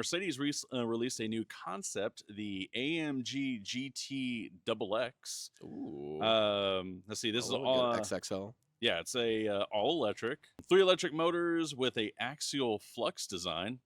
Mercedes released a new concept, the AMG GTX. Ooh, Let's see. This is oh, we got all. XXL. Yeah, it's a all electric, 3 electric motors with a axial-flux design.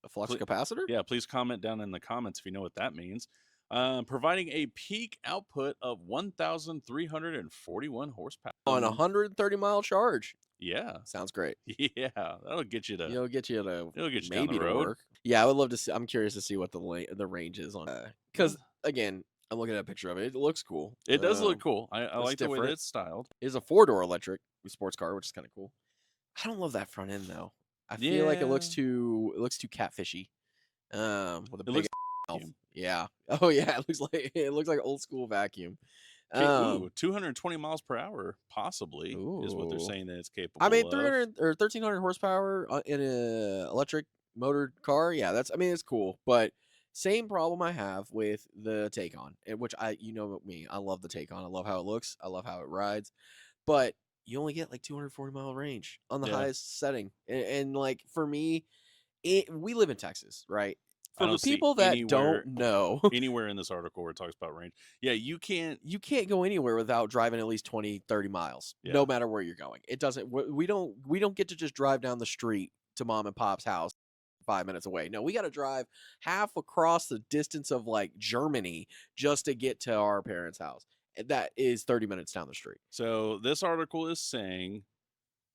A flux Ple- capacitor yeah, please comment down in the comments if you know what that means. Providing a peak output of 1,341 horsepower. on a 130-mile charge. Yeah, Sounds great. yeah, that'll get you to. It'll get you to It'll get you down maybe the to road. work. Yeah, I would love to see. I'm curious to see what the range is on. Because again, I'm looking at a picture of it. It looks cool. It does look cool. I like the way that different. it's styled. It is a 4-door electric sports car, which is kind of cool. I don't love that front end though. I feel like it looks too catfishy. With a It big looks mouth. vacuum. Yeah. Oh yeah. It looks like old school vacuum. Ooh, 220 miles per hour, possibly, is what they're Ooh. saying that it's capable I mean, of. 300 or 1,300 horsepower in an electric motored car. Yeah, it's cool. But same problem I have with the Taycan, which you know me, I love the Taycan. I love how it looks. I love how it rides. But you only get like 240-mile range on the highest setting. And like for me, we live in Texas, right? For the people that don't know, anywhere in this article where it talks about range, yeah, you can't go anywhere without driving at least 20, 30 miles, no matter where you're going. It doesn't. We don't get to just drive down the street to mom and pop's house 5 minutes away. No, we got to drive half across the distance of like Germany just to get to our parents' house. That is 30 minutes down the street. So this article is saying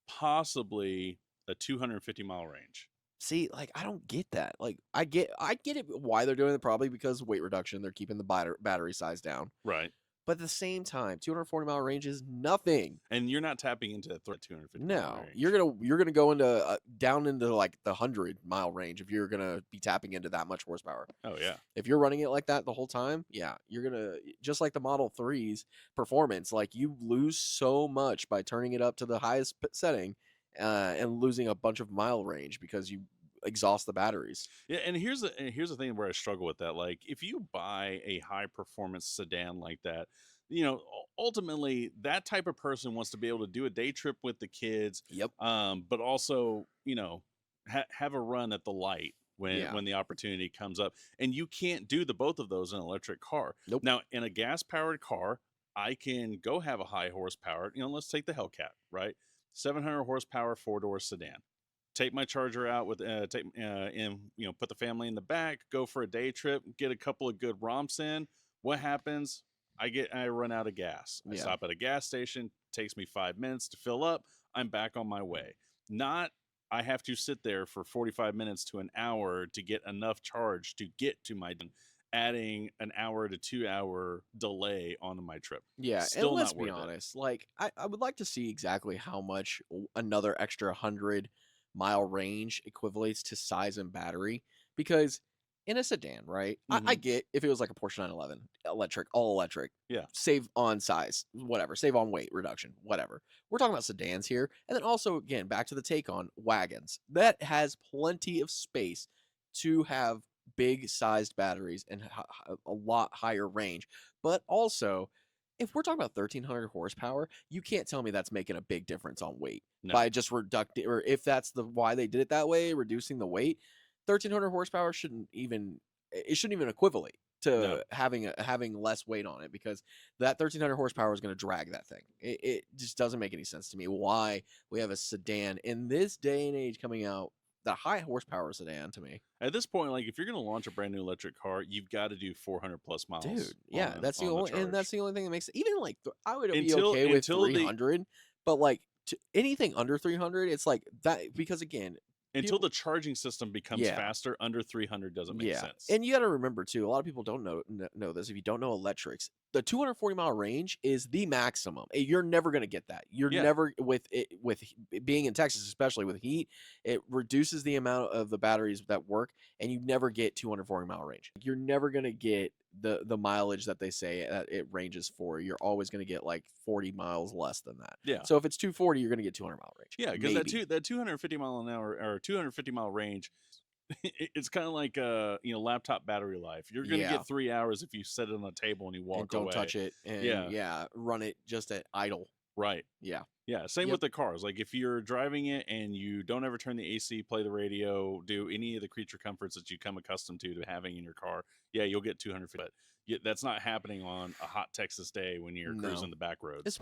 possibly a 250-mile range. See, like I don't get that. Like I get it why they're doing it, probably because weight reduction. They're keeping the battery size down. Right. But at the same time, 240-mile range is nothing. And you're not tapping into that 250. No, range. you're gonna go into down into like the 100-mile range if you're gonna be tapping into that much horsepower. Oh yeah. If you're running it like that the whole time, yeah, you're gonna, just like the Model 3's performance. Like you lose so much by turning it up to the highest setting, and losing a bunch of mile range because you exhaust the batteries. Yeah, and here's the thing where I struggle with that. Like, if you buy a high performance sedan like that, ultimately that type of person wants to be able to do a day trip with the kids. Yep. But also, have a run at the light when the opportunity comes up. And you can't do the both of those in an electric car. Nope. Now, in a gas powered car, I can go have a high horsepower. Let's take the Hellcat, right? 700 horsepower 4-door sedan. Take my charger out with put the family in the back, go for a day trip, get a couple of good romps in. What happens? I run out of gas. I stop at a gas station, takes me 5 minutes to fill up. I'm back on my way. Not I have to sit there for 45 minutes to an hour to get enough charge to get to my, adding an hour to 2 hour delay onto my trip. Yeah, Still and let's not be worth it. honest. Like I would like to see exactly how much another extra 100-mile range equivalates to size and battery, because in a sedan, right? I get if it was like a Porsche 911 electric, all electric, save on size, whatever, save on weight reduction, whatever. We're talking about sedans here. And then also, again, back to the Taycan, wagons. That has plenty of space to have big sized batteries and a lot higher range. But also, if we're talking about 1,300 horsepower, you can't tell me that's making a big difference on weight by just reducting, or if that's why they did it that way, reducing the weight. 1,300 horsepower shouldn't even equivalent to having less weight on it, because that 1,300 horsepower is going to drag that thing. It just doesn't make any sense to me why we have a sedan in this day and age coming out, the high horsepower sedan. To me, at this point, like if you're going to launch a brand new electric car, you've got to do 400 plus miles. Dude, yeah, that's the only thing that makes it. Even like I would be Until- okay with until the- 300, but like anything under 300, it's like that, because again, until the charging system becomes faster, under 300 doesn't make sense. And you got to remember too, a lot of people don't know this. If you don't know electrics, the 240-mile range is the maximum. You're never going to get that. You're never, with being in Texas, especially with heat, it reduces the amount of the batteries that work, and you never get 240-mile range. You're never going to get the mileage that they say that it ranges for. You're always going to get like 40 miles less than that. Yeah. So if it's 240, you're going to get 200-mile range. Yeah, because that 250 mile an hour or 250-mile range, it's kind of like laptop battery life. You're going to get 3 hours if you set it on a table and you walk and don't away. touch it, and run it just at idle. Right. Yeah. Yeah, same Yep. with the cars. Like if you're driving it and you don't ever turn the AC, play the radio, do any of the creature comforts that you come accustomed to having in your car, yeah, you'll get 200 feet. But that's not happening on a hot Texas day when you're No. cruising the back roads. Es